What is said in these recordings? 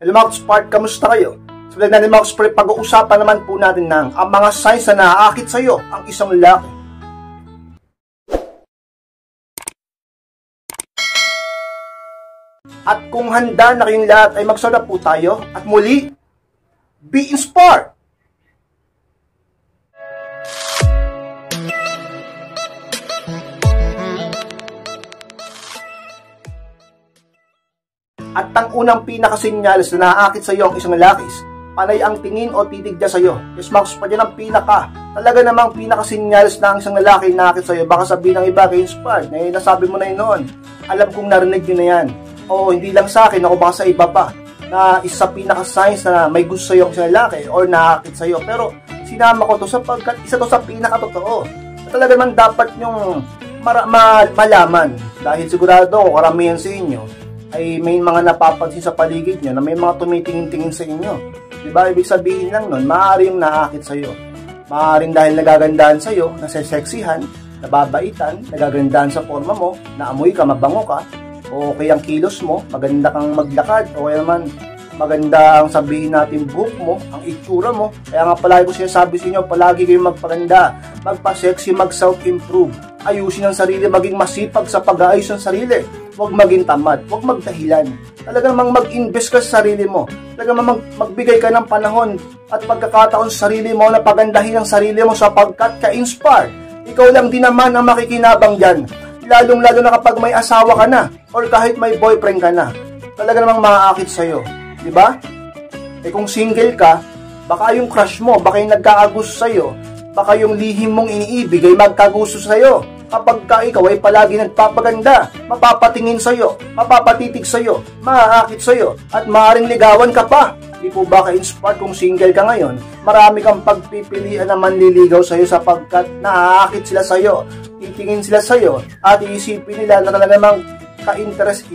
Hello mga Spark, kamusta kayo? Sa vlog natin mga Spark, pag-uusapan naman po natin ng ang mga signs na naaakit sa iyo ang isang lalaki. At kung handa na kayong lahat ay magsara po tayo at muli, be inspired! At ang unang pinakasinyalis na naaakit sa iyo ang isang lalaki, panay ang tingin o titig niya sa iyo. Yes, Max, pa dyan ang talaga namang pinakasinyalis na ang isang lalaki na naakit sa iyo. Baka sabihin ng iba kay Inspired, nasabi mo na yun noon. Alam kong narinig nyo na yan. O hindi lang sa akin, ako baka sa iba pa, na isa pinaka-signs na may gusto sa iyo ang isang lalaki or naaakit sa iyo. Pero sinama ko to sapagkat isa to sa pinakatotoo. Talaga naman dapat nyong malaman. Dahil sigurado ko karamihan sa inyo ay may mga napapansin sa paligid nyo na may mga tumitingin-tingin sa inyo. Diba? Ibig sabihin lang nun, maaari yung naaakit sa iyo. Maaaring dahil nagagandahan sa iyo, naseseksihan, nababaitan, nagagandahan sa forma mo, naamoy ka, mabango ka, o kaya ang kilos mo, maganda kang maglakad, o kaya naman maganda ang sabihin natin buhok mo, ang itsura mo. Kaya nga palagi ko sinasabi sa inyo, palagi kayong magpaganda, magpa-sexy, mag-self-improve, ayusin ang sarili, maging masipag sa pag-aayos ng sarili. Huwag maging tamad, huwag magdahilan. Talaga namang mag-invest ka sa sarili mo. Talaga namang magbigay ka ng panahon at pagkakataon sa sarili mo na pagandahin ang sarili mo sapagkat ka-inspire. Ikaw lang din naman ang makikinabang dyan. Lalong-lalo na kapag may asawa ka na or kahit may boyfriend ka na. Talaga namang maaakit sa'yo. Diba? Eh kung single ka, baka yung crush mo, baka yung nagkakagusto sa'yo, baka yung lihim mong iniibig ay magkagusto sa'yo. Kapag ka ikaw ay palagi nagpapaganda, mapapatingin sa'yo, mapapatitig sa'yo, maaakit sa'yo, at maaaring ligawan ka pa. Di po ba ka-inspired kung single ka ngayon? Marami kang pagpipilian na manliligaw sa'yo sapagkat naaakit sila sa'yo, titingin sila sa'yo, at iisipin nila na talagang ka-interest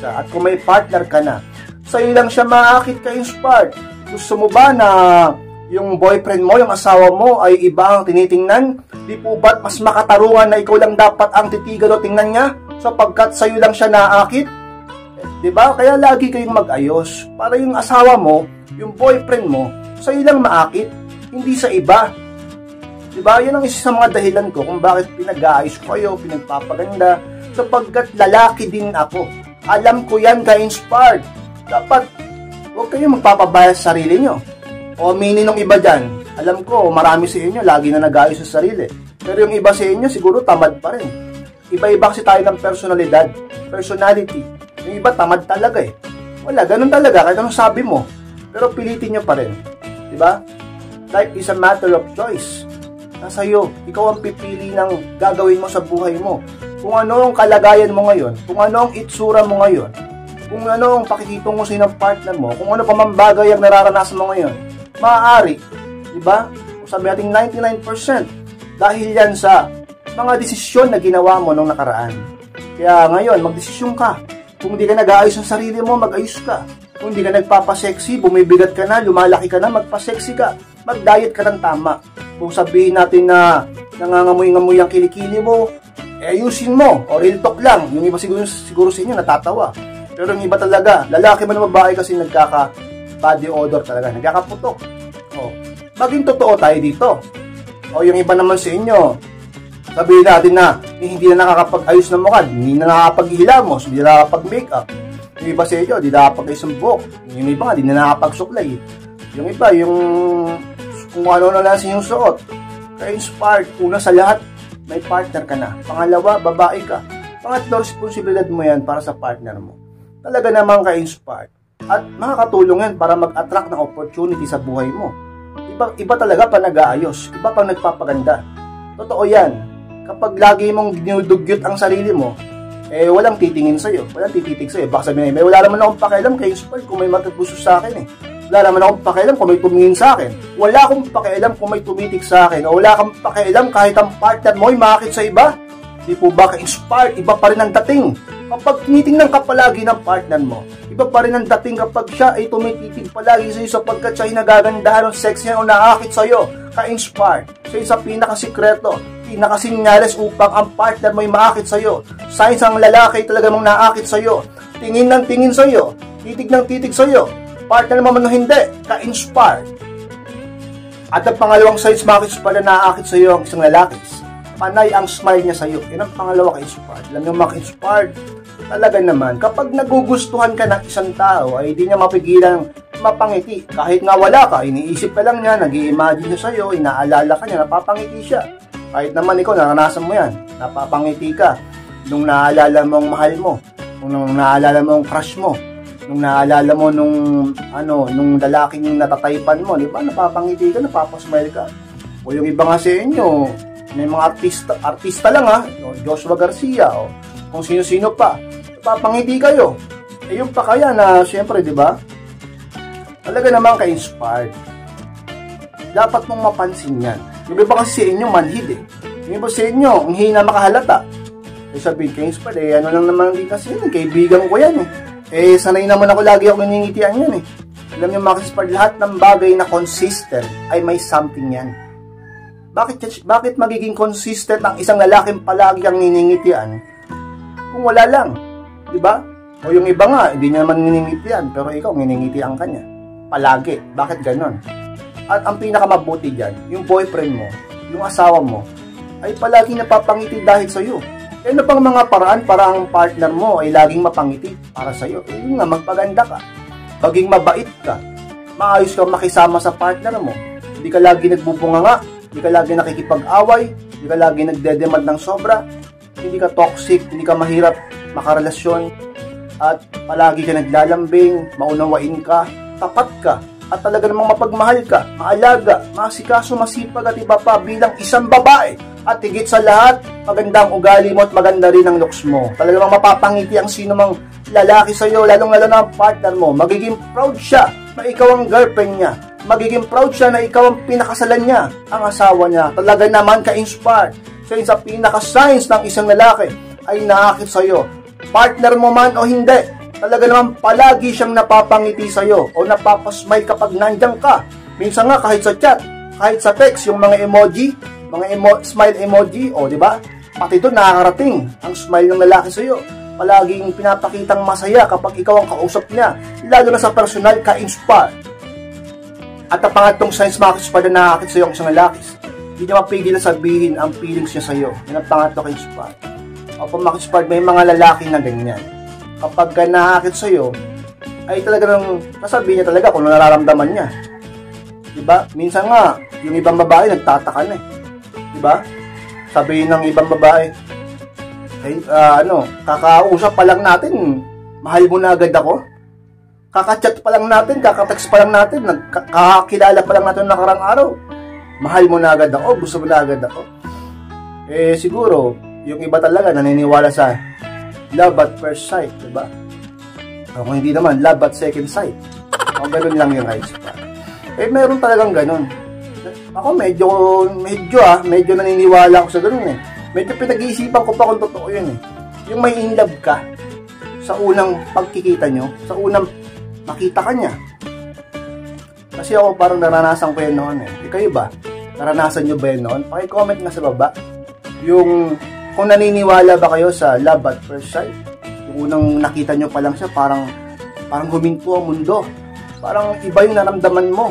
ka. At kung may partner ka na, sa'yo lang siya maaakit ka-inspired. Gusto mo ba na yung boyfriend mo, yung asawa mo ay iba ang tinitingnan? Di po ba't mas makatarungan na ikaw lang dapat ang titigan o tingnan niya sapagkat sa'yo lang siya naakit? Diba? Kaya lagi kayong mag-ayos para yung asawa mo, yung boyfriend mo, sa'yo lang maakit, hindi sa iba. Diba? Yan ang isa sa mga dahilan ko kung bakit pinag-aayos ko kayo, pinagpapaganda, sapagkat lalaki din ako. Alam ko yan ka-inspired. Dapat huwag kayong magpapabaya sa sarili nyo. O aminin ng iba dyan, alam ko marami sa inyo lagi na nag-aayos sa sarili. Pero yung iba sa inyo siguro tamad pa rin. Iba-iba kasi tayo ng personality. Yung iba tamad talaga eh. Wala, ganun talaga kahit anong sabi mo. Pero pilitin nyo pa rin. Diba? Life is a matter of choice. Nasa iyo, ikaw ang pipili ng gagawin mo sa buhay mo. Kung ano ang kalagayan mo ngayon, kung ano ang itsura mo ngayon, kung ano ang pakikitungo mo sa ng partner mo, kung ano pa man bagay ang nararanasan mo ngayon, maaari, diba? Kung sabi natin 99%, dahil yan sa mga desisyon na ginawa mo nung nakaraan. Kaya ngayon, magdesisyon ka. Kung hindi ka nag-aayos ng sarili mo, mag-ayos ka. Kung hindi ka nagpapasexy, bumibigat ka na, lumalaki ka na, magpasexy ka. Mag-diet ka ng tama. Kung sabihin natin na nangangamoy-ngamoy ang kilikili mo, ayusin mo, o real talk lang. Yung iba siguro sa inyo natatawa. Pero yung iba talaga, lalaki man o babae kasi body odor talaga, nagkakaputok. O, maging totoo tayo dito. O yung iba naman sa inyo, sabihin natin na hindi na nakakapag-ayos ng mukha, hindi na nakakapag-hilamos, hindi na nakakapag-makeup. Yung iba sa inyo, hindi na nakakapag-ayos ng buhok. Yung iba nga, hindi na nakakapag-suklay. Yung iba, kung ano na lang sa inyong suot. Ka-inspired, una sa lahat, may partner ka na. Pangalawa, babae ka. Pangatlo, responsibilidad mo yan para sa partner mo. Talaga namang ka-inspired. At makakatulong yan para mag-attract ng opportunity sa buhay mo. Iba talaga pa nag-aayos, iba pang nagpapaganda. Totoo yan. Kapag lagi mong dinudugyot ang sarili mo, walang titingin sa'yo, walang tititig sa'yo. Baka sabihin, wala naman akong pakialam kay Inspired kung may matutuso sa akin eh. Wala naman akong pakialam kung may tumingin sa akin. Wala akong pakialam kung may tumitig sa akin. O wala akong pakialam kahit ang partner mo ay makakit sa iba. Di po ba ka-inspired? Iba pa rin ang dating. Kapag tinitingnan ka palagi ng partner mo, iba pa rin ang dating kapag siya ay tumititig palagi sa'yo sapagkat siya ay nagagandahan ng sexy o naakit sa'yo. Ka-inspired. Siya ay sa pinakasikreto, pinakasinyales upang ang partner mo ay maakit sa'yo. Signs ang lalaki talaga mong naakit sa'yo. Tingin ng tingin sa'yo. Titig ng titig sa'yo. partner mo man o hindi, ka-inspire. At ang pangalawang signs mga ka-inspire na naaakit sa iyo ang isang lalaki, panay ang smile niya sa iyo. Yan ang pangalawa ka-inspire. Alam niyo mga ka-inspire, talaga naman, kapag nagugustuhan ka ng isang tao, ay di niya mapigilang mapangiti. Kahit nga wala ka, iniisip ka lang niya, nag-i-imagine siya sa iyo, inaalala ka niya, napapangiti siya. Kahit naman ikaw, naranasan mo yan, napapangiti ka. Nung naalala mo ang mahal mo, nung naalala mo ang crush mo, nung naalala mo nung lalaking natataypan mo, di ba? Napapangiti ka, napapasmile ka. O yung iba nga sa inyo, may mga artista lang Joshua Garcia, o kung sino-sino pa, napapangiti kayo. Eh yung pa kaya na, syempre, di ba? Talaga naman ka-inspired. Dapat mong mapansin yan. Yung iba kasi sa inyo, manhid eh. Yung iba sa inyo, ang hina makahalata. Eh sabihin, ka-inspired eh, ano lang naman din kasi yun, kaibigan ko yan eh. Eh, sanay naman ako lagi ako naningitian yan eh. Alam niyo mga ka-inspired, lahat ng bagay na consistent ay may something yan. Bakit magiging consistent ang isang lalaking palagi ang niningitian kung wala lang? Diba? O yung iba nga, hindi niya naman niningitian, pero ikaw, niningitian ka niya. Palagi. Bakit ganon? At ang pinakamabuti dyan, yung boyfriend mo, yung asawa mo, ay palagi napapangiti dahil sa'yo. E ano pang mga paraan para ang partner mo ay laging mapangiti para sa'yo? Eh, yun nga, magpaganda ka. Maging mabait ka. Maayos ka makisama sa partner mo. Hindi ka lagi nagbubunganga. Hindi ka lagi nakikipag-away. Hindi ka lagi nagdedemand ng sobra. Hindi ka toxic. Hindi ka mahirap makarelasyon. At palagi ka naglalambing. Maunawain ka. Tapat ka. At talaga namang mapagmahal ka. Maalaga. Masikaso, masipag at iba pa bilang isang babae. At higit sa lahat, magandang ugali mo at maganda rin ang looks mo. Talagang mapapangiti ang sino mang lalaki sa'yo, lalong-lalo na ang partner mo. Magiging proud siya na ikaw ang girlfriend niya. Magiging proud siya na ikaw ang pinakasalan niya, ang asawa niya. Talaga naman ka-inspired. Sa pinaka-signs ng isang lalaki ay naakit sa'yo. Partner mo man o hindi, talaga naman palagi siyang napapangiti sa'yo o napapasmile kapag nandiyan ka. Minsan nga kahit sa chat, kahit sa text, yung mga emoji, smile emoji, o di ba? Pati doon nakakarating ang smile ng lalaki sa iyo. Palaging pinapakitang masaya kapag ikaw ang kausap niya, lalo na sa personal ka-inspire. At ang pangatlong signs mga ka-inspire na nakakit sa iyo ang isang lalaki, hindi niya mapigil na sabihin ang feelings niya sa iyo. Yan ang pangatlo ka-inspire. O kung maka-inspire, may mga lalaki na ganyan. Kapag ka nakakit sa iyo, ay talagang nasabihin niya talaga kung nararamdaman niya. Diba? Minsan nga, yung ibang babae nagtataka na eh. Diba? Sabihin ng ibang babae, kakausap pa lang natin, mahal mo na agad ako. Kakachat pa lang natin, kakatext pa lang natin, kakakilala pa lang natin nakarang araw. Mahal mo na agad ako, gusto mo na agad ako. Eh siguro, yung iba talaga naniniwala sa love at first sight, diba? O kung hindi naman, love at second sight. O ganun lang yung eyes pa. Eh meron talagang ganun. Ako medyo naniniwala ako sa ganun eh. Medyo pinag-iisipan ko pa kung totoo yun eh. Yung may in love ka sa unang pagkikita nyo, sa unang makita ka niya. Kasi ako parang naranasan ko yun noon eh. Kayo ba? Naranasan nyo ba yun noon? Paki-comment nga sa baba. Yung kung naniniwala ba kayo sa love at first sight. Yung unang nakita nyo pa lang siya, parang huminto ang mundo. Parang iba yung naramdaman mo.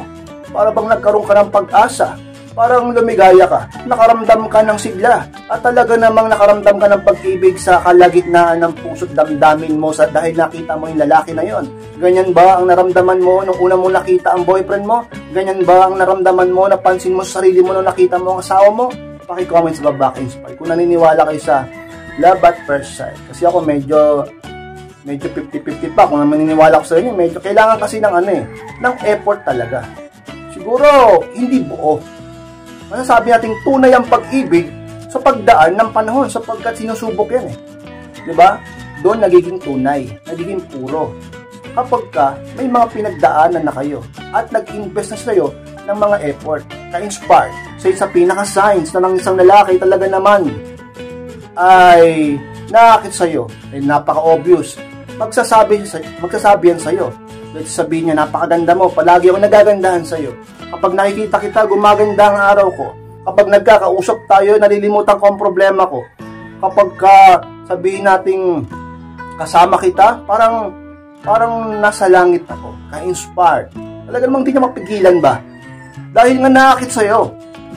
Para bang nagkaroon ka ng pag-asa. Parang lumigaya ka. Nakaramdam ka ng sigla. At talaga namang nakaramdam ka ng pag-ibig sa kalagitnaan ng puso't damdamin mo dahil nakita mo yung lalaki na yon. Ganyan ba ang naramdaman mo nung una mo nakita ang boyfriend mo? Ganyan ba ang naramdaman mo, napansin mo sa sarili mo nung nakita mo ang asawa mo? Paki-comment sa baba, inspire. Kung naniniwala kayo sa love at first sight. Kasi ako medyo 50-50 pa. Kung naniniwala ko sa inyo, medyo kailangan kasi ng effort talaga. Siguro, hindi buo. Masasabi natin tunay ang pag-ibig sa pagdaan ng panahon sapagkat sinusubok yan eh. Diba? Doon nagiging tunay, nagiging puro. Kapag may mga pinagdaanan na kayo at nag-invest na sa'yo ng mga effort, ka-inspire sa pinaka-signs na ng isang lalaki talaga naman ay nakakit sa'yo, ay napaka-obvious. Magsasabi yan sa'yo. Let's sabihin niya, napakaganda mo, palagi ako nagagandahan sa'yo. Kapag nakikita kita, gumaganda ang araw ko. Kapag nagkakausap tayo, nalilimutan ko ang problema ko. Kapag sabihin nating kasama kita, parang parang nasa langit ako, ka-inspired. Talaga namang di niya mapigilan ba? Dahil nga naakit sa'yo.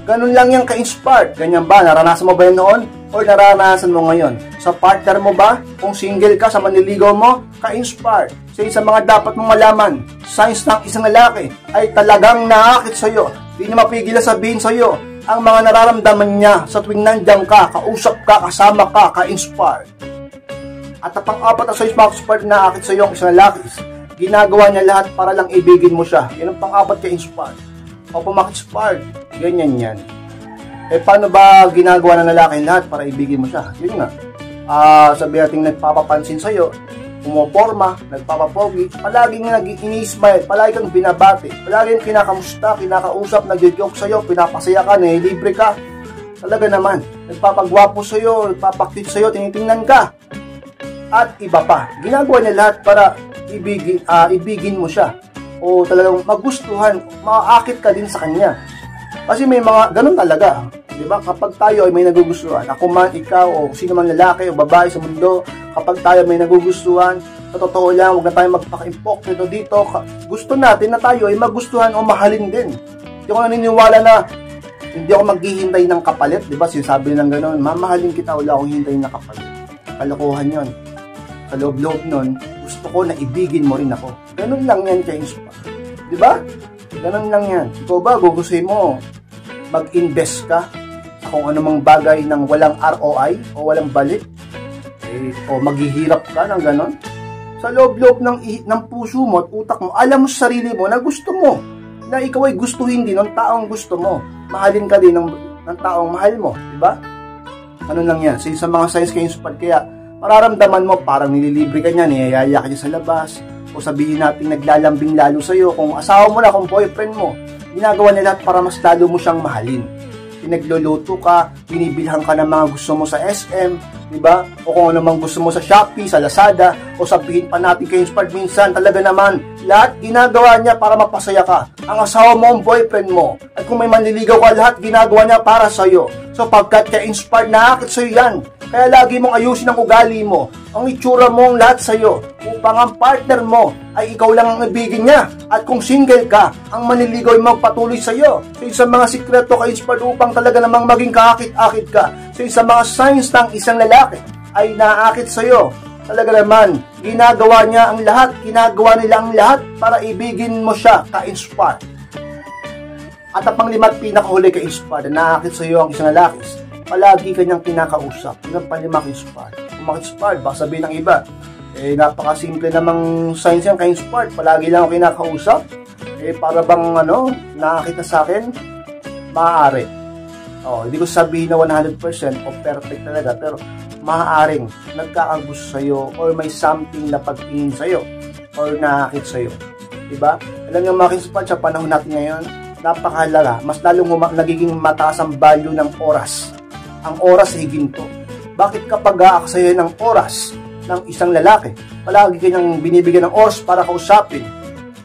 Ganun lang yung ka-inspired. Ganyan ba? Naranasan mo ba yun noon? O naranasan mo ngayon? Sa partner mo ba? Kung single ka, sa manliligaw mo, ka-inspired. Sa mga dapat mong malaman, signs ng isang lalaki ay talagang naakit sa'yo. Di niya mapigilan sabihin sa'yo ang mga nararamdaman niya sa tuwing nandiyan ka, kausap ka, kasama ka, ka-inspired. At ang pang-apat na signs mga na naakit sa'yo ang isang lalaki, ginagawa niya lahat para lang ibigin mo siya. Yan ang pang-apat ka-inspired. O pumak-inspired, ganyan yan. Paano ba ginagawa ng lalaki lahat para ibigin mo siya? Yun nga. Sabi natin nagpapapansin sa'yo, pumoporma, nagpapapogi, palaging nag-i-smile, palagi kang binabati, palaging kinakamusta, kinakausap, nag-joke sa'yo, pinapasaya ka, nililibre ka. Talaga naman, nagpapagwapo sa'yo, nagpapakit sa'yo, tinitingnan ka. At iba pa, ginagawa niya lahat para ibigin mo siya. O talagang magustuhan, maaakit ka din sa kanya. Kasi may mga ganun talaga, di ba? Kapag tayo ay may nagugustuhan, ako man, ikaw, o sino man lalaki o babae sa mundo, kapag tayo may nagugustuhan, sa totoo lang, huwag na tayo magpaka-impok dito. Gusto natin na tayo ay magustuhan o mahalin din. Hindi ako naniniwala na hindi ako maghihintay ng kapalit, di ba? Sinasabi nilang ganun, mamahalin kita, wala akong hintayin na kapalit. Kalokohan yon. Sa loob-loob nun, gusto ko na ibigin mo rin ako. Ganun lang yan kay Inspire. Di ba? Ganun lang yan. Ikaw ba, gugustuhin mo mag-invest ka sa kung anumang bagay ng walang ROI o walang balik? O maghihirap ka ng ganun? Sa loob-loob ng puso mo at utak mo, alam mo sa sarili mo na gusto mo. Na ikaw ay gustuhin din ng taong gusto mo. Mahalin ka din ng taong mahal mo. Di ba? Ano lang yan? Sa mga signs kay Inspire, kaya mararamdaman mo parang nililibre ka niya, niyayaya ka niya sa labas, o sabihin natin naglalambing lalo sa'yo, kung asawa mo na, kung boyfriend mo, ginagawa niya lahat para mas lalo mo siyang mahalin. Pinagluluto ka, binibilhan ka ng mga gusto mo sa SM, di ba? O kung ano mang gusto mo sa Shopee, sa Lazada, o sabihin pa natin kay Inspired minsan, talaga naman, lahat ginagawa niya para mapasaya ka. Ang asawa mo, ang boyfriend mo, at kung may manliligaw ka, lahat ginagawa niya para sa'yo. So pagkat ka Inspired, naakit sa'yo yan. Kaya lagi mong ayusin ang ugali mo, ang itsura mo, ang lahat sa'yo, upang ang partner mo ay ikaw lang ang ibigin niya. At kung single ka, ang manliligaw ay magpatuloy sa'yo. Sa isang mga sikreto ka Inspired upang talaga namang maging kaakit-akit ka. Sa isang mga signs ng isang lalaki ay naakit sa'yo. Talaga naman, ginagawa niya ang lahat, ginagawa nila ang lahat para ibigin mo siya ka-Inspired. At ang panglima't pinakahuli ka-Inspired na naakit sa'yo ang isang lalaki, palagi kanyang kinakausap. Yun ang panlima ka-Inspired. Kung maka-Inspired, baka sabihin ng iba, napakasimple namang signs yan ka-Inspired. Palagi lang ako kinakausap. Para bang naakit na sa akin, maaari. Hindi ko sabihin na 100% o perfect talaga, pero maaaring nagkakagusto sa'yo or may something na pagtingin sa'yo or naakit sa'yo. Diba? Alam nyo mga ka-Inspired, sa panahon natin ngayon, napakahalaga. Mas lalong nagiging mataas ang value ng oras. Ang oras ay ginto. Bakit kapag aaksaya ng oras ng isang lalaki, palagi kanyang binibigyan ng oras para kausapin?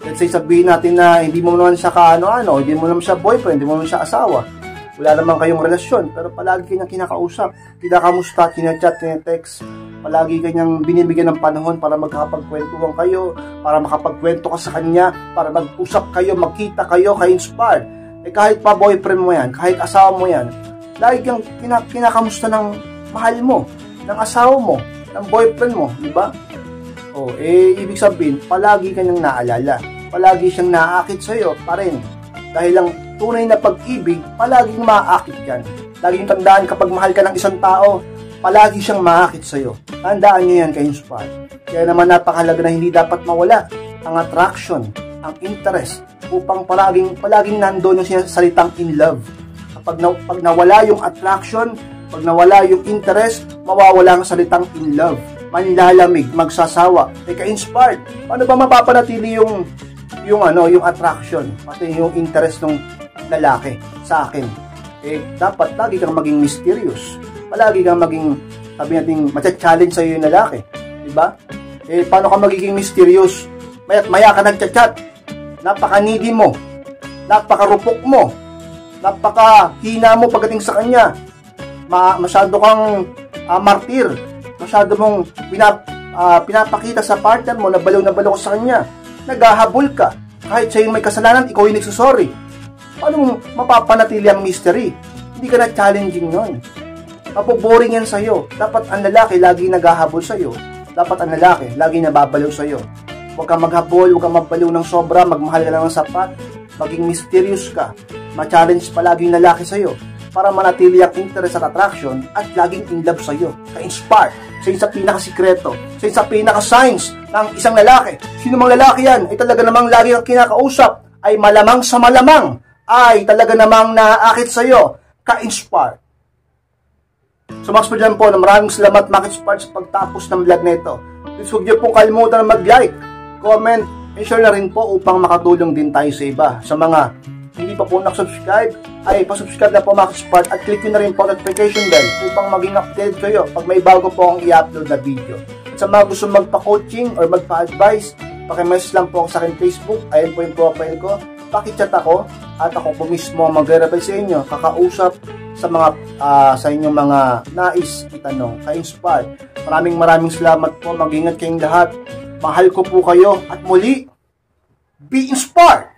Let's say sabihin natin na hindi mo naman siya hindi mo naman siya boyfriend, hindi mo naman siya asawa. Wala naman kayong relasyon, pero palagi kanyang kinakausap, kinakamusta, kinachat, kinetext. Palagi kanyang binibigyan ng panahon para magkakapagkwentuhan kayo, para makapagkwento ka sa kanya, para mag-usap kayo, magkita kayo, ka-Inspired. Kahit pa boyfriend mo yan, kahit asawa mo yan, lagi kang kinakamusta ng mahal mo, ng asawa mo, ng boyfriend mo, di ba? Ibig sabihin, palagi kanyang naalala. Palagi siyang naaakit sa'yo pa rin. Dahil lang tunay na pag-ibig, palaging maaakit yan. Laging tandaan kapag mahal ka ng isang tao, palagi siyang maakit sa'yo. Tandaan nyo yan ka-Inspired. Kaya naman napakahalaga na hindi dapat mawala ang attraction, ang interest, upang palaging nandoon yung salitang in love. Pag nawala yung attraction, pag nawala yung interest, mawawala ang salitang in love. Manlalamig, magsasawa. Ka-Inspired, paano ba mapapanatili yung attraction, pati yung interest ng lalaki sa akin? Dapat lagi kang maging mysterious. Palagi kang maging, sabi natin, matcha-challenge sa'yo yung lalaki. Diba? Paano ka magiging mysterious? Maya't maya ka nagchat-chat. Napaka-needy mo. Napaka-rupok mo. Napaka-hina mo pagdating sa kanya. Masyado kang martir. Masyado mong pinapakita sa partner mo na baliw ka sa kanya, naghahabol ka, kahit siya yung may kasalanan, ikaw yung nagsusorry. Paano mo mapapanatili ang mystery? Hindi ka na challenging nun. Mapoboring yan sa'yo. Dapat ang lalaki lagi naghahabol sa'yo. Dapat ang lalaki lagi nababaliw sa'yo. Huwag kang maghabol, huwag kang magbaliw ng sobra, magmahal ka lang ng sapat, maging mysterious ka, ma-challenge palagi yung lalaki sa'yo para manatili ang interest at attraction at laging in love sa'yo, ka-inspire. Siya yung sa pinakasikreto, siya yung sa pinaka-signs ng isang lalaki. Sino mang lalaki yan ay talaga namang lagi kang kinakausap, ay malamang sa malamang, ay talaga namang naaakit sa'yo, ka-inspire. So Max po dyan po, na maraming salamat Max-Inspire sa pagtapos ng vlog na ito. Please huwag niyo pong kalimutan na mag-like, comment, and share na rin po upang makatulong din tayo sa iba. Sa mga hindi pa po nakasubscribe, ay pasubscribe na po Max-Inspire at click nyo na rin po notification bell upang maging updated kayo pag may bago po akong i-upload na video. Sa mga gusto magpa-coaching or magpa-advise, pakimessage lang po ako sa akin Facebook, ayun po yung profile ko, pakichat ako at ako po mismo magre-reply sa inyo, kakausap sa mga sa inyong mga nais itanong, ka-inspire. Maraming salamat po, mag-ingat kayong lahat, mahal ko po kayo at muli, be inspired!